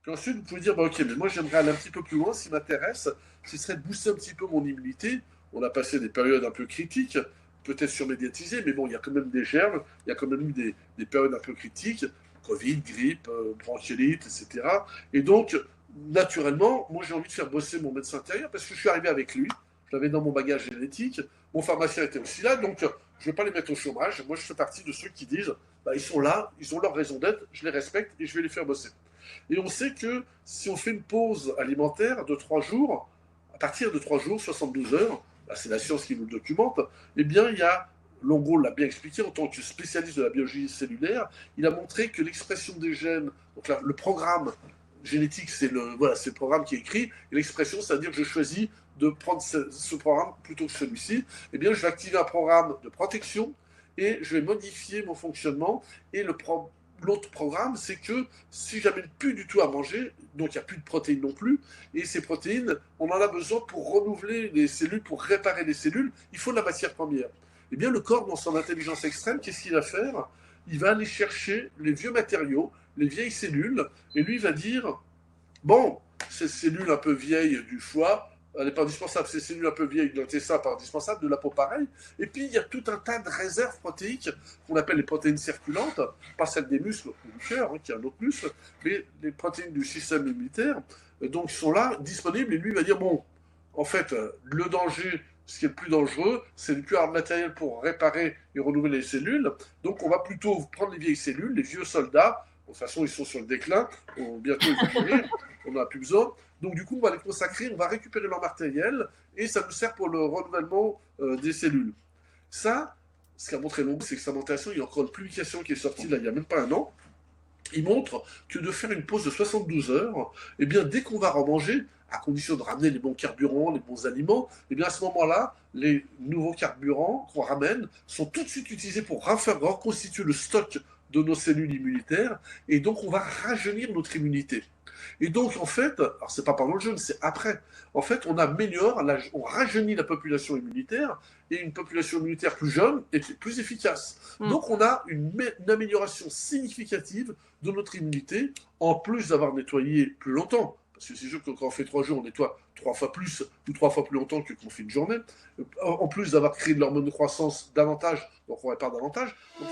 Puis ensuite, vous pouvez dire, bah, ok, mais moi j'aimerais aller un petit peu plus loin, ce qui m'intéresse, ce serait de booster un petit peu mon immunité. On a passé des périodes un peu critiques, peut-être surmédiatisées, mais bon, il y a quand même des germes, il y a quand même eu des périodes un peu critiques, Covid, grippe, bronchiolite, etc. Et donc, naturellement, moi j'ai envie de faire bosser mon médecin intérieur parce que je suis arrivé avec lui, je l'avais dans mon bagage génétique, mon pharmacien était aussi là, donc je ne vais pas les mettre au chômage. Moi je fais partie de ceux qui disent, bah, ils sont là, ils ont leur raison d'être, je les respecte et je vais les faire bosser. Et on sait que si on fait une pause alimentaire de 3 jours, à partir de 3 jours, 72 heures, bah, c'est la science qui nous le documente, eh bien, il y a, Longo l'a bien expliqué en tant que spécialiste de la biologie cellulaire, il a montré que l'expression des gènes, donc là, le programme génétique, c'est le programme qui est écrit, et l'expression, c'est-à-dire que je choisis de prendre ce programme plutôt que celui-ci, eh bien, je vais activer un programme de protection et je vais modifier mon fonctionnement. Et l'autre programme, c'est que si j'amène plus du tout à manger, donc il n'y a plus de protéines non plus, et ces protéines, on en a besoin pour renouveler les cellules, pour réparer les cellules, il faut de la matière première. Eh bien, le corps, dans son intelligence extrême, qu'est-ce qu'il va faire? Il va aller chercher les vieux matériaux, les vieilles cellules, et lui va dire, bon, ces cellules un peu vieilles du foie, elle n'est pas indispensable. Ces cellules un peu vieilles de l'intestin, pas indispensable, de la peau pareil. Et puis, il y a tout un tas de réserves protéiques qu'on appelle les protéines circulantes, pas celles des muscles ou du cœur, hein, qui est un autre muscle, mais les protéines du système immunitaire. Donc, ils sont là, disponibles, et lui va dire, bon, en fait, le danger, ce qui est le plus dangereux, c'est de ne plus avoir de matériel pour réparer et renouveler les cellules. Donc, on va plutôt prendre les vieilles cellules, les vieux soldats. De toute façon, ils sont sur le déclin. Bientôt, ils vont mourir. On n'en a plus besoin. Donc, du coup, on va les consacrer, on va récupérer leur matériel et ça nous sert pour le renouvellement des cellules. Ça, ce qu'a montré Longo, c'est que sa mentation, il y a encore une publication qui est sortie là, il n'y a même pas un an. Il montre que de faire une pause de 72 heures, eh bien, dès qu'on va remanger, à condition de ramener les bons carburants, les bons aliments, eh bien, à ce moment-là, les nouveaux carburants qu'on ramène sont tout de suite utilisés pour reconstituer le stock de nos cellules immunitaires, et donc on va rajeunir notre immunité. Et donc, en fait, alors c'est pas pendant le jeûne, c'est après. En fait, on améliore, on rajeunit la population immunitaire, et une population immunitaire plus jeune est plus efficace. Mm. Donc, on a une amélioration significative de notre immunité, en plus d'avoir nettoyé plus longtemps. Parce que c'est sûr que quand on fait 3 jours, on nettoie 3 fois plus ou 3 fois plus longtemps que quand on fait une journée. En plus d'avoir créé de l'hormone de croissance davantage, donc on répare davantage. Donc,